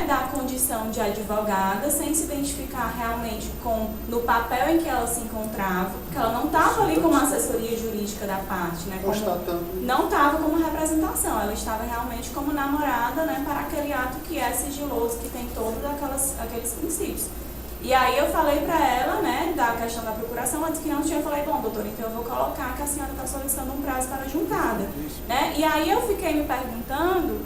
da condição de advogada, sem se identificar realmente no papel em que ela se encontrava, porque ela não estava ali como assessoria jurídica da parte, né? Não estava como representação, ela estava realmente como namorada, né, para aquele ato que é sigiloso, que tem todos aqueles princípios. E aí eu falei para ela, né, da questão da procuração, ela disse que não tinha. Eu falei, bom, doutora, então eu vou colocar que a senhora está solicitando um prazo para a juntada. Né? E aí eu fiquei me perguntando,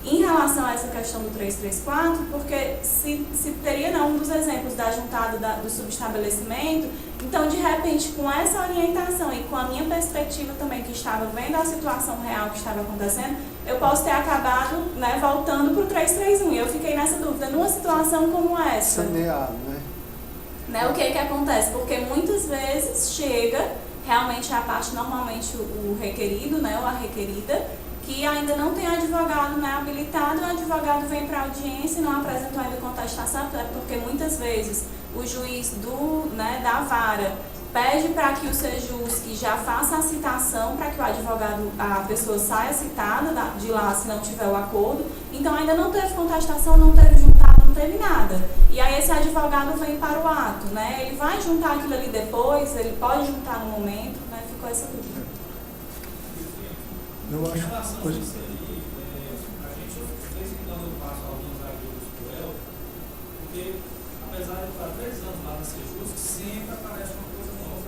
em relação a essa questão do 334, porque se teria um dos exemplos da juntada do subestabelecimento, então de repente com essa orientação e com a minha perspectiva também, que estava vendo a situação real que estava acontecendo, eu posso ter acabado, né, voltando para o 331. E eu fiquei nessa dúvida, numa situação como essa. Saneado, né? O que acontece? Porque muitas vezes chega realmente a parte, normalmente o requerido, né, ou a requerida, que ainda não tem advogado, né, habilitado, o advogado vem para a audiência e não apresentou ainda contestação, porque muitas vezes o juiz da vara pede para que o Sejusc já faça a citação para que o advogado, a pessoa saia citada de lá se não tiver o acordo. Então ainda não teve contestação, não teve juntado, não teve nada. E aí esse advogado vem para o ato, né? Ele vai juntar aquilo ali depois, ele pode juntar no momento, né? Ficou essa dúvida. Em relação a isso aí, a gente de vez em quando eu passo alguns ajudos por ela, porque apesar de eu estar 3 anos lá na Sejusc, sempre aparece uma coisa nova.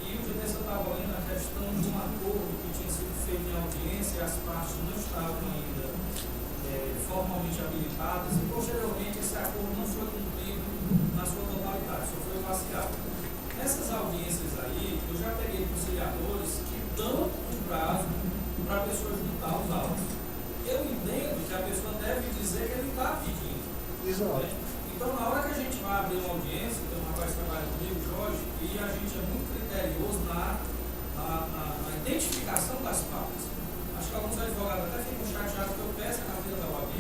E o dia desse eu estava lendo a questão de um acordo que tinha sido feito em audiência e as partes não estavam ainda formalmente habilitadas, e posteriormente esse acordo não foi cumprido na sua totalidade, só foi parcial. Nessas audiências aí, eu já peguei conciliadores que dão um prazo para a pessoa juntar os autos. Eu entendo que a pessoa deve dizer que ele está pedindo. Exato. Né? Então, na hora que a gente vai abrir uma audiência, tem um rapaz que trabalha comigo, Jorge, e a gente é muito criterioso na identificação das partes. Acho que alguns advogados até ficam chateados que eu peço a carteira da OAB.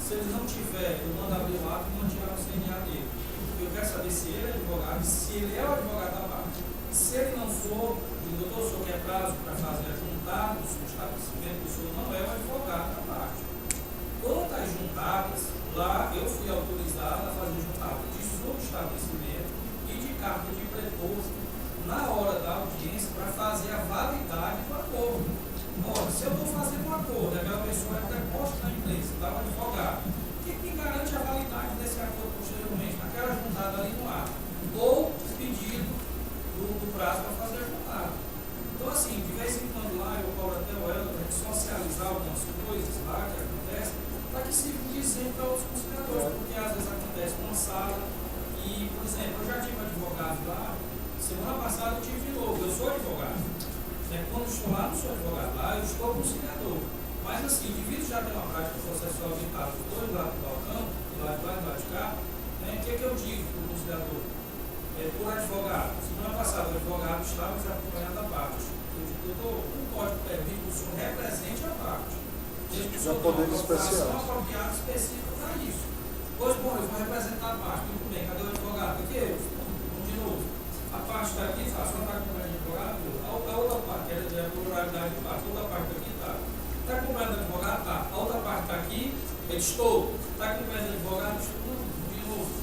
Se ele não tiver, eu mando abrir o ato e mando tirar o CNA dele. Porque eu quero saber se ele é advogado, se ele é o advogado da parte. Se ele não for, doutor, o senhor quer prazo para fazer a juntada do subestabelecimento, o senhor não é o advogado da parte. Quanto às juntadas, lá eu fui autorizado a fazer juntada de subestabelecimento e de carta de preposto na hora da audiência para fazer a validade do acordo. Ora, se eu estou fazendo um acordo, aquela pessoa é preposta na empresa, está o advogado, o que me garante a validade desse acordo posteriormente, naquela juntada ali no ato? Ou pedido do prazo para fazer a juntada. Então, assim, de vez em quando lá eu cobro até o ela para socializar algumas coisas lá que acontecem, para que sirva de exemplo para outros conciliadores, porque às vezes acontece numa sala e, por exemplo, eu já tive advogado lá, semana passada eu tive de novo, eu sou advogado. Quando eu estou lá, não sou advogado lá, eu estou conciliador. Mas, assim, devido já ter uma prática processual orientada dos dois lados do balcão, do lado de lá e do lado de cá, o que eu digo para o conciliador? Por advogado, semana passada o advogado estava acompanhando a parte. Eu digo, doutor, o código permite que o senhor represente a parte. Desde que o senhor tenha uma procuração apropriada específica para isso. Pois, bom, eu vou representar a parte. Muito bem, cadê o advogado? Aqui eu. Vamos de novo. A parte está aqui, a senhora está acompanhando o advogado? A outra parte, que é a pluralidade de parte, a outra parte aqui está. Está acompanhando o advogado? Tá. A outra parte está aqui, eu estou. Está acompanhando o advogado? Estou. De novo.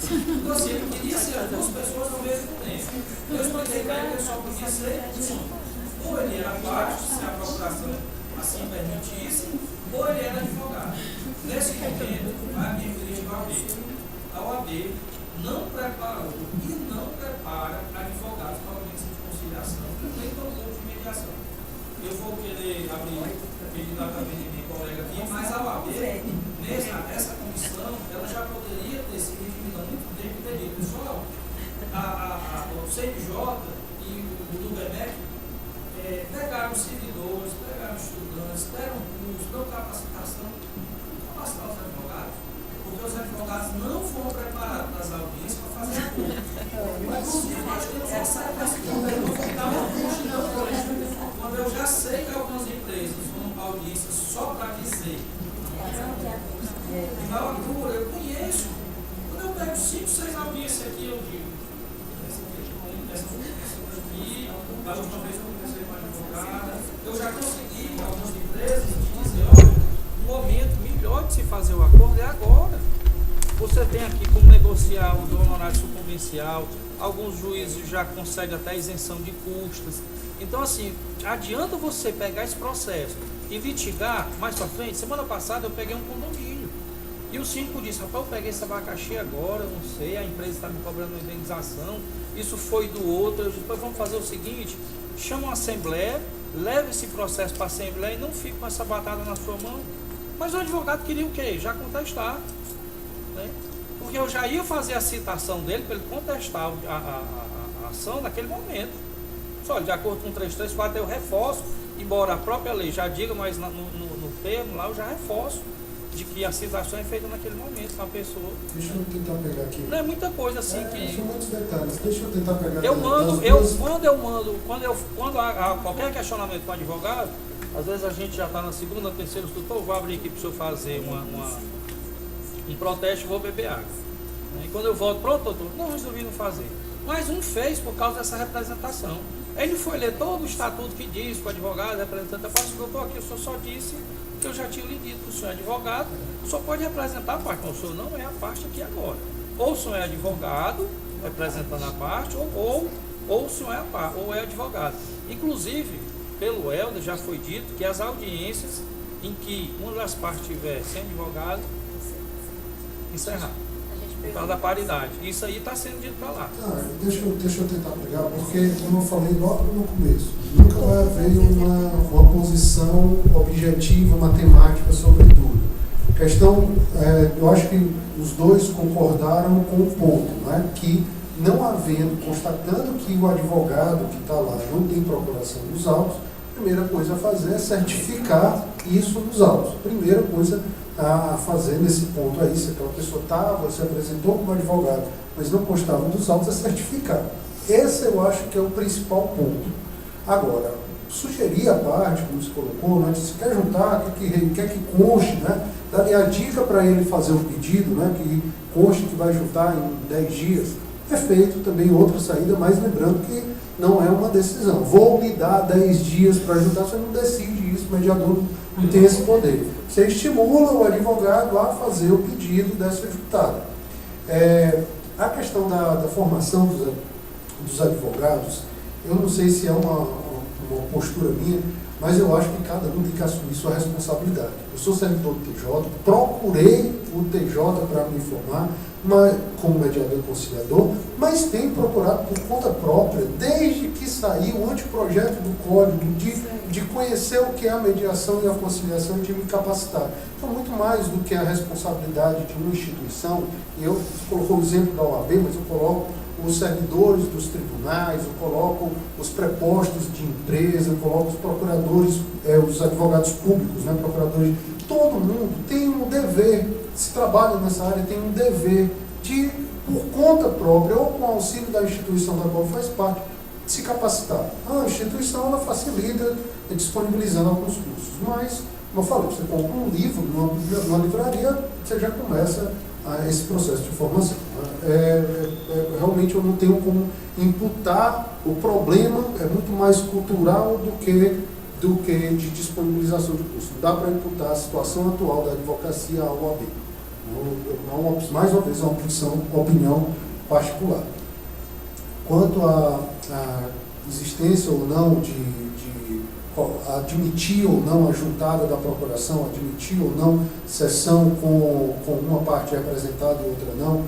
Então, assim, ele queria ser as duas pessoas ao mesmo tempo. Eu expliquei para ele que ele só podia ser um. Ou ele era parte, se a procuração assim permitisse, ou ele era advogado. Nesse momento, a minha crítica ao OAB. A OAB não preparou e não prepara advogados para audiência de conciliação e nem para o grupo de mediação. Eu vou querer abrir pedido também de minha colega aqui, mas a OAB, essa comissão, ela já poderia ter se redimido há muito tempo e ter dito, pessoal, o CNJ e o DUBEMEC pegaram servidores, pegaram estudantes, deram curso, dão capacitação, capacitar os advogados, porque os advogados não foram preparados para as audiências para fazer acordo. Inclusive, nós temos essa quando eu já sei que algumas empresas vão para audiência só para dizer. Na altura, eu conheço. Quando eu pego 5, 6 audiências aqui, eu digo, essa aqui, da última vez que eu conversei com a advogada, eu já consegui, algumas empresas, dizer, olha, um momento melhor de se fazer o acordo acordo é agora. Você tem aqui como negociar o honorário sucumbencial, alguns juízes já conseguem até isenção de custas. Então, assim, adianta você pegar esse processo e litigar mais pra frente. Semana passada eu peguei um condomínio. E o síndico disse, rapaz, eu peguei esse abacaxi agora, eu não sei, a empresa está me cobrando uma indenização, isso foi do outro. Eu disse, depois vamos fazer o seguinte, chama uma assembleia, leva esse processo para a assembleia e não fique com essa batata na sua mão. Mas o advogado queria o quê? Já contestar. Né? Porque eu já ia fazer a citação dele para ele contestar a ação naquele momento. Só, de acordo com 334, eu reforço, embora a própria lei já diga, mas no termo lá eu já reforço de que a citação é feita naquele momento com a pessoa. Deixa eu tentar pegar aqui. Não é muita coisa assim que... São muitos detalhes. Deixa eu tentar pegar quando há qualquer questionamento com o advogado, às vezes a gente já está na segunda, terceira, tutor, vou abrir aqui para o senhor fazer um protesto, vou beber água. E quando eu volto, pronto, doutor, não resolvi não fazer. Mas um fez por causa dessa representação. Ele foi ler todo o estatuto que diz para o advogado, representante, eu faço, doutor, aqui o senhor só disse que eu já tinha lhe dito que o senhor é advogado, só pode representar a parte, mas o senhor não é a parte aqui agora. Ou o senhor é advogado, representando a parte, ou o senhor é a parte, ou é advogado. Inclusive, pelo Helder, já foi dito que as audiências em que uma das partes estiver sem advogado, encerrar. Por causa da paridade. Isso aí está sendo dito para lá. Deixa eu tentar pegar, porque, como eu falei logo no começo, nunca vai haver uma posição objetiva, matemática sobre tudo. A questão, eu acho que os dois concordaram com o ponto, né, que não havendo, constatando que o advogado que está lá não tem procuração dos autos, a primeira coisa a fazer é certificar isso nos autos. Primeira coisa a fazer nesse ponto aí, se aquela pessoa se apresentou como advogado, mas não constava dos autos, é certificar. Esse eu acho que é o principal ponto. Agora, sugerir a parte, como se colocou, né, se quer juntar, quer que conste, né, daria a dica para ele fazer o pedido, né, que conste que vai juntar em 10 dias, é feito também outra saída, mas lembrando que não é uma decisão. Vou lhe dar 10 dias para juntar, você não decide isso, o mediador não tem esse poder. Você estimula o advogado a fazer o pedido dessa juntada. A questão da formação dos advogados, eu não sei se é uma postura minha, mas eu acho que cada um tem que assumir sua responsabilidade. Eu sou servidor do TJ, procurei o TJ para me formar, como mediador e conciliador, mas tenho procurado por conta própria, desde que saiu o anteprojeto do Código, de conhecer o que é a mediação e a conciliação e de me capacitar. Então, muito mais do que a responsabilidade de uma instituição, eu colocou o exemplo da OAB, mas eu coloco os servidores dos tribunais, eu coloco os prepostos de empresa, eu coloco os procuradores, os advogados públicos, né, procuradores, todo mundo tem um dever, se trabalha nessa área, tem um dever de, por conta própria, ou com auxílio da instituição da qual faz parte, se capacitar. A instituição, ela facilita disponibilizando alguns cursos, mas, como eu falei, você compra um livro numa livraria, você já começa esse processo de formação. Realmente eu não tenho como imputar o problema, é muito mais cultural do que de disponibilização de curso. Não dá para imputar a situação atual da advocacia à OAB. Mais uma vez, é uma opinião particular. Quanto à existência ou não de admitir ou não a juntada da procuração, admitir ou não sessão com uma parte representada e outra não,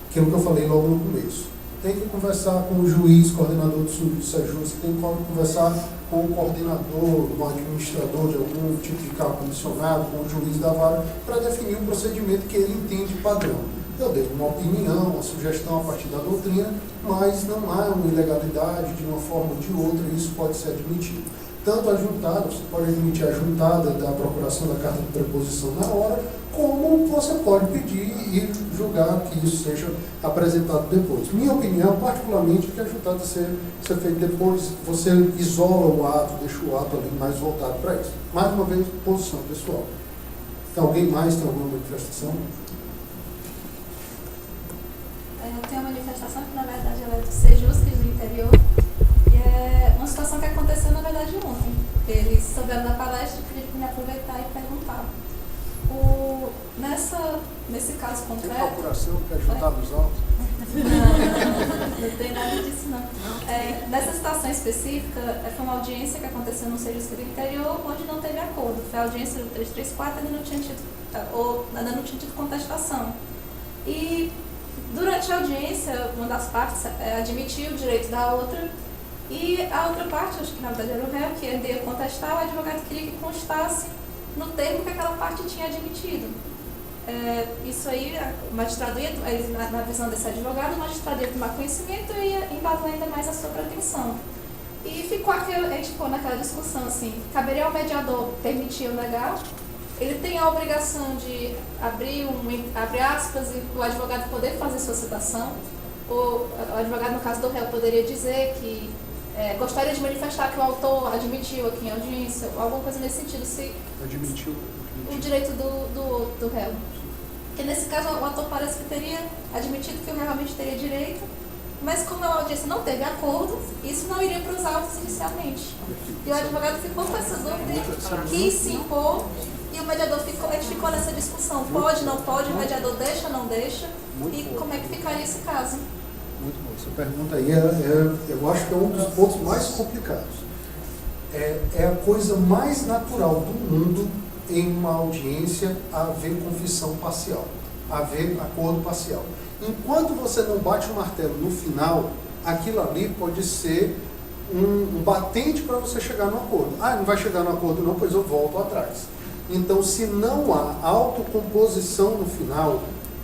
aquilo que eu falei logo no começo. Tem que conversar com o juiz, coordenador do SEJUS, tem que conversar com o coordenador, o administrador de algum tipo de cargo comissionado, com o juiz da vara, para definir um procedimento que ele entende padrão. Eu dei uma opinião, uma sugestão a partir da doutrina, mas não há uma ilegalidade de uma forma ou de outra, e isso pode ser admitido. Tanto a juntada, você pode admitir a juntada da procuração da carta de preposição na hora, como você pode pedir e julgar que isso seja apresentado depois. Minha opinião, particularmente, é que a juntada ser feita depois, você isola o ato, deixa o ato ali mais voltado para isso. Mais uma vez, posição pessoal. Tem alguém mais? Tem alguma manifestação? Eu tenho uma manifestação que, na verdade, ela é do SEJUS, do interior, e é uma situação que aconteceu, na verdade, ontem. Eles souberam da palestra e pediram para me aproveitar e perguntar. Nesse caso Tem concreto... procuração que é juntar nos autos? Não tem nada disso, não. Nessa situação específica, foi uma audiência que aconteceu no Serviço do Interior, onde não teve acordo. Foi a audiência do 334, ainda não tinha tido contestação. E durante a audiência, uma das partes admitiu o direito da outra, e a outra parte, acho que na verdade era o réu, que ia contestar, o advogado queria que constasse no termo que aquela parte tinha admitido. Isso aí, o magistrado ia, na visão desse advogado, o magistrado ia tomar conhecimento e ia embasar ainda mais a sua pretensão. E a gente ficou naquela discussão assim, caberia ao mediador permitir ou negar? Ele tem a obrigação de abrir aspas e o advogado poder fazer sua citação. O advogado, no caso do réu, poderia dizer que gostaria de manifestar que o autor admitiu aqui em audiência, ou alguma coisa nesse sentido, se Admitiu o direito do réu. Porque nesse caso o autor parece que teria admitido que o réu realmente teria direito, mas como a audiência não teve acordo, isso não iria para os autos inicialmente. E o advogado ficou com essa dúvida, quis se impor, e o mediador ficou nessa discussão, pode, não pode, o mediador deixa, não deixa, e como é que ficaria esse caso? Muito bom. Essa pergunta aí, eu acho que é um dos pontos mais complicados. É a coisa mais natural do mundo em uma audiência haver confissão parcial, haver acordo parcial. Enquanto você não bate o martelo no final, aquilo ali pode ser um batente para você chegar no acordo. Não vai chegar no acordo não, pois eu volto atrás. Então, se não há autocomposição no final,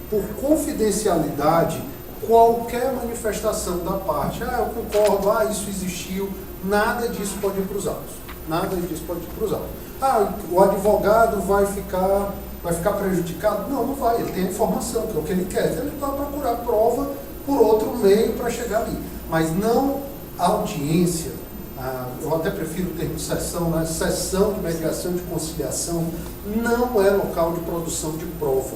por confidencialidade, qualquer manifestação da parte, eu concordo, isso existiu, nada disso pode ir para os autos. Nada disso pode ir para os autos. O advogado vai ficar prejudicado? Não vai. Ele tem a informação, que é o que ele quer. Ele vai procurar prova por outro meio para chegar ali. Mas não a audiência. Eu até prefiro o termo sessão, né? Sessão de mediação de conciliação não é local de produção de prova.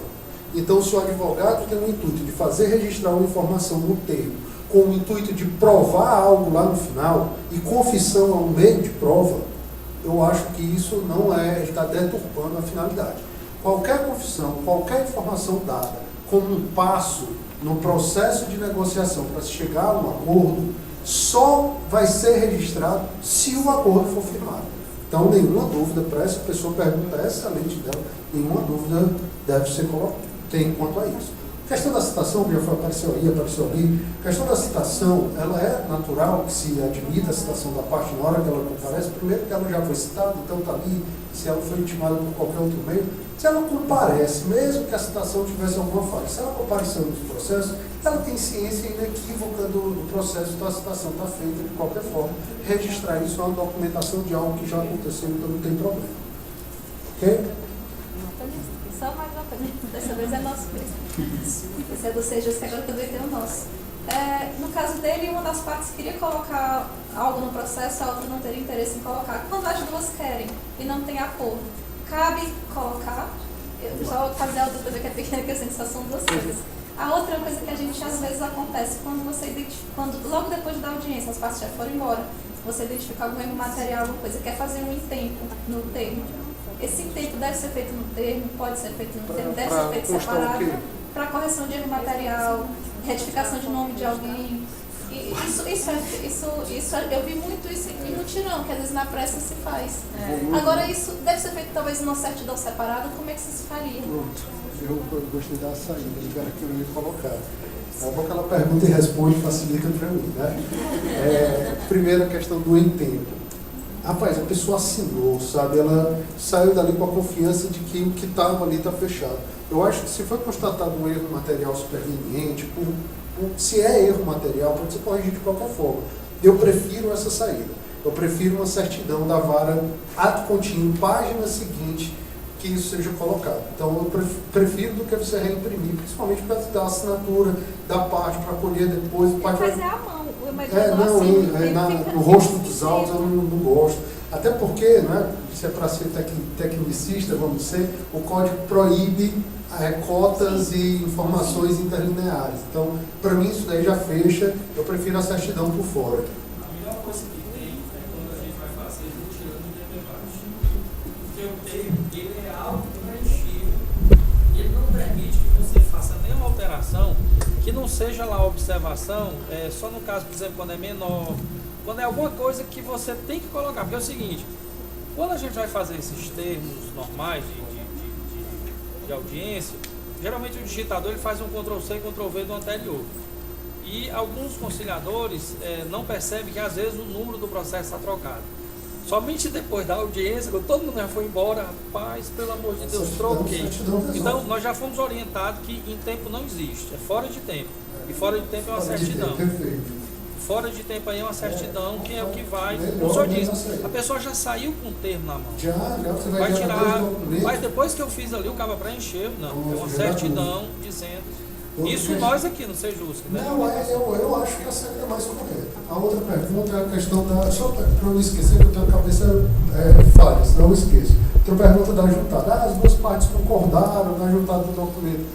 Então, se o advogado tem o intuito de fazer registrar uma informação no termo, com o intuito de provar algo lá no final, e confissão é um meio de prova, eu acho que isso não ele está deturpando a finalidade. Qualquer confissão, qualquer informação dada como um passo no processo de negociação para se chegar a um acordo, só vai ser registrado se o acordo for firmado. Então, nenhuma dúvida, para essa pessoa, pergunta excelente dela, nenhuma dúvida deve ser colocada quanto a isso. A questão da citação, que já apareceu ali, a questão da citação, ela é natural que se admita a citação da parte na hora que ela comparece, primeiro que ela já foi citada, então está ali, se ela foi intimada por qualquer outro meio, se ela comparece, mesmo que a citação tivesse alguma falha, se ela compareceu no processo, ela tem ciência inequívoca do processo, então a citação está feita de qualquer forma, registrar isso é uma documentação de algo que já aconteceu, então não tem problema. Ok? Só mais uma coisa, dessa vez é nosso mesmo. Esse é do Sejus, que agora também tem o nosso. No caso dele, uma das partes queria colocar algo no processo, a outra não teria interesse em colocar. Quando as duas querem e não tem acordo, cabe colocar. Eu só vou fazer a outra coisa que é pequena, que a sensação duas coisas. A outra coisa que a gente às vezes acontece, quando logo depois da audiência as partes já foram embora, você identifica algum erro material, alguma coisa, quer fazer um intempo no termo. Esse tempo deve ser feito no termo, pode ser feito no termo, deve ser feito separado para correção de erro material, retificação de nome de alguém. E isso eu vi muito isso em mutirão, que às vezes na pressa se faz. Agora isso deve ser feito talvez numa certidão separada, como é que isso se faria? Eu gostei da saída, eles era que eu ia colocar. É bom que ela pergunta e responde, facilita para mim, né? Primeira questão do em tempo. Rapaz, a pessoa assinou, sabe? Ela saiu dali com a confiança de que o que estava ali está fechado. Eu acho que se foi constatado um erro material superveniente, se é erro material, pode ser corrigido de qualquer forma. Eu prefiro essa saída. Eu prefiro uma certidão da vara, ato contínuo, página seguinte, que isso seja colocado. Então, eu prefiro do que você reimprimir, principalmente para dar a assinatura da parte, para colher depois. Fazer à mão. No rosto dos autos eu não gosto. Até porque, né, se é para ser tecnicista, vamos dizer, o código proíbe cotas e informações interlineares. Então, para mim, isso daí já fecha. Eu prefiro a certidão por fora. A melhor coisa que tem é quando a gente vai fazer tirando o DP baixo. Porque o termo, ele é autopreenchido permite que você faça nenhuma alteração que não seja lá a observação, só no caso, por exemplo, quando é menor, quando é alguma coisa que você tem que colocar. Porque é o seguinte, quando a gente vai fazer esses termos normais de audiência, geralmente o digitador ele faz um Ctrl+C e Ctrl+V do anterior. E alguns conciliadores não percebem que às vezes o número do processo está trocado. Somente depois da audiência, quando todo mundo já foi embora, rapaz, pelo amor de Deus, troquei. Então, nós já fomos orientados que em tempo não existe, é fora de tempo. E fora de tempo é uma certidão. Fora de tempo aí é uma certidão que é o que vai. O senhor diz, a pessoa já saiu com o termo na mão. Já, você vai tirar. Mas depois que eu fiz ali, o cara preencheu. Não, é uma certidão dizendo. Isso nós aqui no Sejusc, né? Não, eu acho que essa é mais correta. A outra pergunta é a questão da. Só para não esquecer que eu tenho a cabeça falha, senão eu esqueço. Outra pergunta da juntada. As duas partes concordaram na juntada do documento.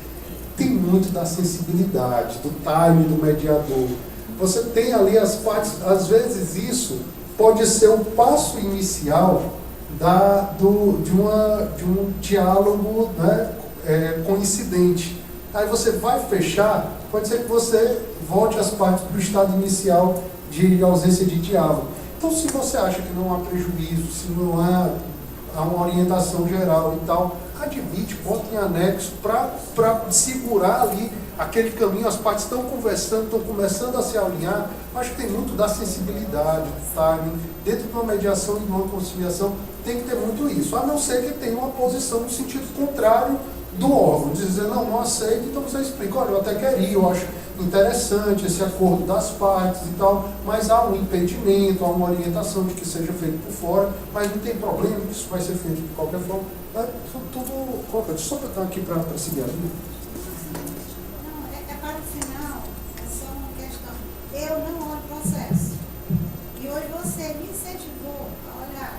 Tem muito da sensibilidade, do time do mediador. Você tem ali as partes, às vezes isso pode ser um passo inicial de um diálogo, né, coincidente. Aí você vai fechar, pode ser que você volte as partes para o estado inicial de ausência de diálogo. Então, se você acha que não há prejuízo, se não há uma orientação geral e tal, admite, bota em anexo para segurar ali aquele caminho. As partes estão conversando, estão começando a se alinhar. Acho que tem muito da sensibilidade, do timing. Dentro de uma mediação e de uma conciliação, tem que ter muito isso. A não ser que tenha uma posição no sentido contrário do órgão, dizer, não aceito, então você explica, olha, eu até queria, eu acho interessante esse acordo das partes e tal, mas há um impedimento, há uma orientação de que seja feito por fora, mas não tem problema, isso vai ser feito de qualquer forma. Tudo concreto. Só para estar aqui para seguir a linha. Não, para o final, é só uma questão. Eu não olho o processo. E hoje você me incentivou a olhar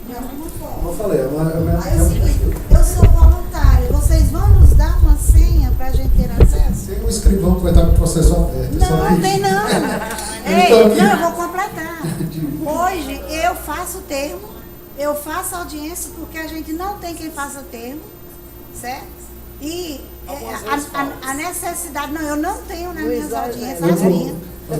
de alguma forma. Como eu falei, Aí é o seguinte, eu sou voluntária, vocês vão nos dar uma senha para a gente ter acesso? Tem um escrivão que vai estar com o processo aberto. Não tem não. Ei, não, eu vou completar. Hoje eu faço termo, eu faço audiência porque a gente não tem quem faça termo, certo? E a necessidade, não, eu não tenho nas minhas audiências as minhas.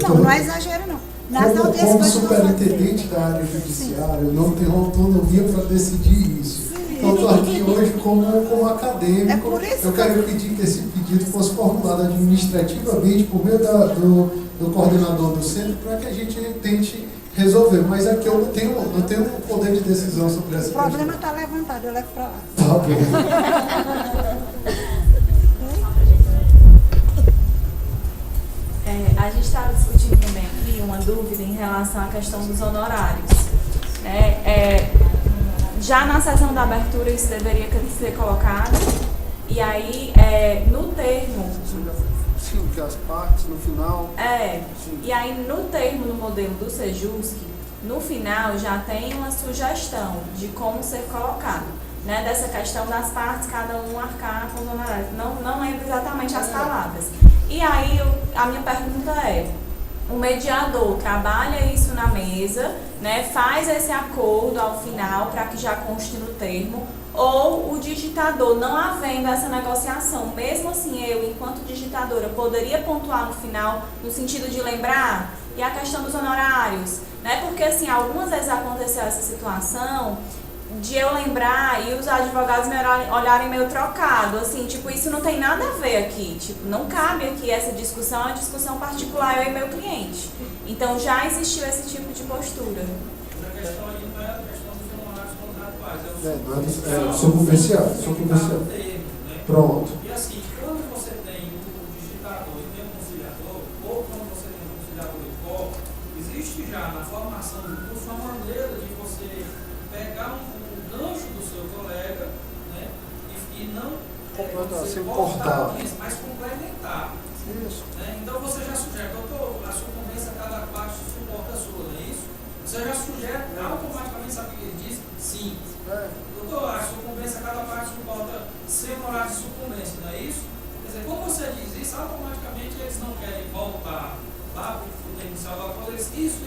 Não é exagero não. Como superintendente da área judiciária, eu não tenho autonomia para decidir isso. Então, estou aqui hoje como acadêmico. É por isso eu quero pedir que esse pedido fosse formulado administrativamente por meio do coordenador do centro para que a gente tente resolver. Mas aqui eu não tenho poder de decisão sobre essa questão. O problema está levantado, eu levo para lá. Tá bom. A gente estava discutindo também aqui uma dúvida em relação à questão dos honorários. Já na sessão da abertura isso deveria ser colocado, e aí no termo... Sim, que as partes no final... E aí no termo no modelo do Sejusc, no final já tem uma sugestão de como ser colocado, né, dessa questão das partes, cada um arcar com os honorários. Não lembro exatamente as palavras. E aí a minha pergunta é, o mediador trabalha isso na mesa, né, faz esse acordo ao final para que já conste no termo, ou o digitador, não havendo essa negociação, mesmo assim eu, enquanto digitadora, poderia pontuar no final, no sentido de lembrar, e a questão dos honorários, né, porque assim, algumas vezes aconteceu essa situação de eu lembrar e os advogados me olharem meio trocado, assim, tipo, isso não tem nada a ver aqui, tipo, não cabe aqui essa discussão, é uma discussão particular, eu e meu cliente. Então já existiu esse tipo de postura. A questão aí não é a questão dos honorários contratuais, sucumbencial. Pronto. E assim, quando você tem o digitador e tem o conciliador, ou quando você tem o conciliador e o existe já na formação do curso uma maneira de você pegar um gancho do seu colega, né, e não cortar isso, mas complementar. Isso. Né? Então você já sugere, doutor, a sucumbência cada parte suporta a sua, não é isso? Você já sugere automaticamente, sabe o que ele diz? Sim. Doutor, a sucumbência cada parte suporta 100 horários de sucumbência, não é isso? Quer dizer, quando você diz isso, automaticamente eles não querem voltar lá para o inicial da coisa, eles isso.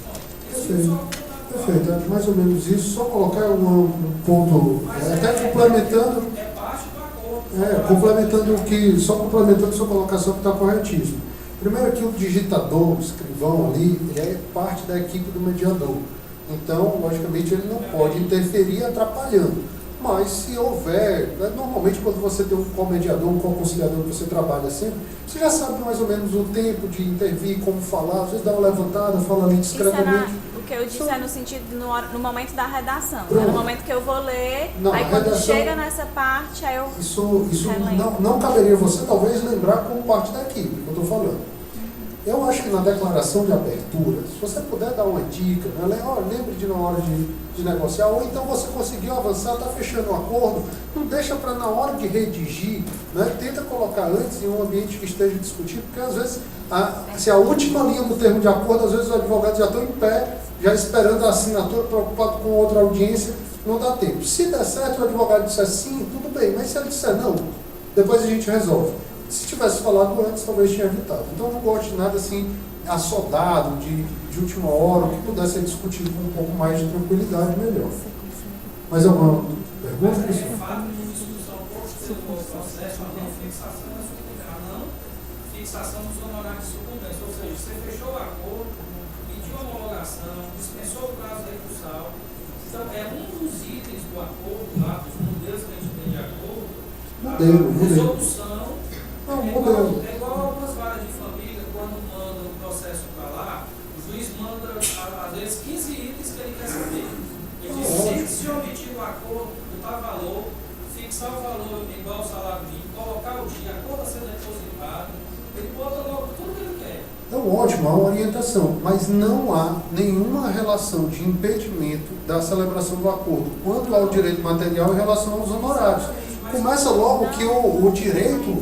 Bom, Perfeito, é mais ou menos isso. Só colocar um ponto, até complementando. É parte do acordo. Complementando só complementando sua colocação que está corretíssima. Primeiro que o digitador, o escrivão ali, ele é parte da equipe do mediador. Então, logicamente, ele não pode interferir atrapalhando. Mas se houver, normalmente quando você tem um co-mediador, um co-conciliador que você trabalha sempre, você já sabe mais ou menos o tempo de intervir, como falar, às vezes dá uma levantada, fala ali discretamente. O que eu disse é no sentido, no momento da redação. Pronto. No momento que eu vou ler, Não, aí quando redação, chega nessa parte, aí eu... Isso não caberia você, talvez, lembrar como parte da equipe, que eu estou falando. Eu acho que na declaração de abertura, se você puder dar uma dica, né, lembre de na hora de negociar, ou então você conseguiu avançar, está fechando um acordo, não deixa para na hora de redigir, né, tenta colocar antes em um ambiente que esteja discutido, porque às vezes, se a última linha do termo de acordo, às vezes os advogados já estão em pé, já esperando a assinatura, preocupado com outra audiência, não dá tempo. Se der certo, o advogado disser sim, tudo bem, mas se ele disser não, depois a gente resolve. Se tivesse falado antes, talvez tinha evitado. Então, eu não gosto de nada assim, assodado, de última hora, que pudesse ser discutido com um pouco mais de tranquilidade, melhor. Mais alguma pergunta? Mas é fato de discussão posterior ao processo, a fixação da sucumbência, a não fixação dos honorários de sucumbência. Ou seja, você fechou o acordo, pediu a homologação, dispensou o prazo recursal. Então, é um dos itens do acordo, lá, dos modelos que a gente tem de acordo, a resolução. É igual algumas varas de família, quando manda o processo para lá, o juiz manda, às vezes, 15 itens que ele quer saber. Ele diz, se omitir o acordo, botar valor, fixar o valor igual ao salário mínimo, colocar o dia, a conta sendo depositada, ele bota logo tudo que ele quer. Então, ótimo, há uma orientação, mas não há nenhuma relação de impedimento da celebração do acordo quanto ao direito material em relação aos honorários. Começa logo que o direito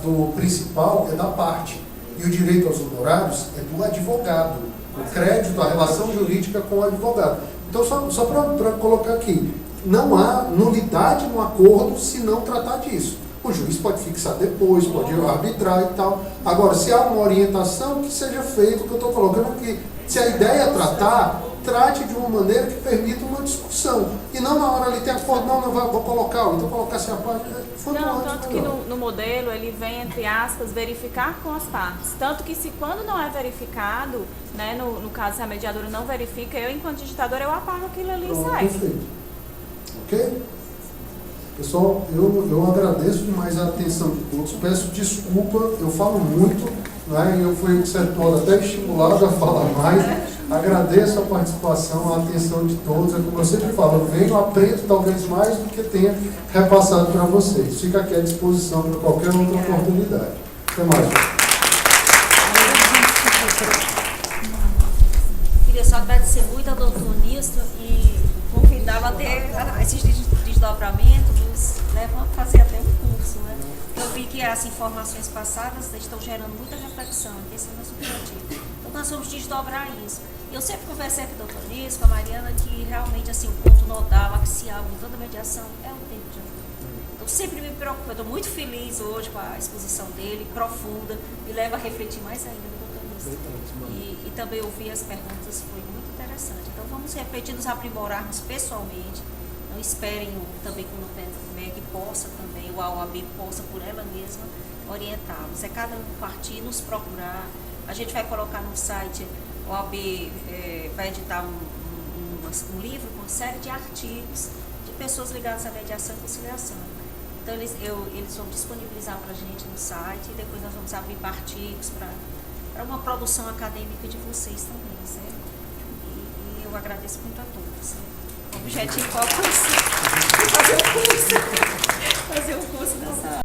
do principal é da parte e o direito aos honorários é do advogado, o crédito, a relação jurídica com o advogado. Então, só para colocar aqui, não há nulidade no acordo se não tratar disso. O juiz pode fixar depois, pode arbitrar e tal. Agora, se há uma orientação, que seja feito, o que eu estou colocando aqui. Se a ideia é tratar, trate de uma maneira que permita uma discussão. E não na hora ali tem acordo, não vou colocar, então colocar assim a parte. Não, tanto que no modelo ele vem, entre aspas, verificar com as partes. Tanto que se quando não é verificado, né, no caso se a mediadora não verifica, eu enquanto digitadora eu apago aquilo ali e sai. Perfeito. Ok? Pessoal, eu agradeço demais a atenção de todos, peço desculpa, eu falo muito, né? Eu fui, de certo modo, até estimulado a falar mais, agradeço a participação, a atenção de todos, é como eu sempre falo, eu venho, aprendo talvez mais do que tenha repassado para vocês, fica aqui à disposição para qualquer outra oportunidade. Até mais. Queria só agradecer muito ao doutor Nisto e convidá-lo a ter esses desdobramentos, né, vamos fazer até um curso, né? Eu vi que as informações passadas estão gerando muita reflexão, esse é o nosso objetivo. Então nós vamos desdobrar isso. Eu sempre conversei com o doutor Nisto, com a Mariana, que realmente assim, o ponto nodal, axial em toda mediação é o tempo de ajuda. Então sempre me preocupa, eu estou muito feliz hoje com a exposição dele, profunda, me leva a refletir mais ainda no doutor Nisto. E também ouvir as perguntas foi muito interessante. Então vamos refletir, nos aprimorarmos pessoalmente. Não esperem também que o MEC possa também, o OAB possa por ela mesma orientá-los. É cada um partir, nos procurar. A gente vai colocar no site, o OAB vai editar um livro com uma série de artigos de pessoas ligadas à mediação e conciliação. Então eles vão disponibilizar para a gente no site e depois nós vamos abrir artigos para uma produção acadêmica de vocês também, certo? E eu agradeço muito a todos. Certo? O objetivo qual é fazer o curso dessa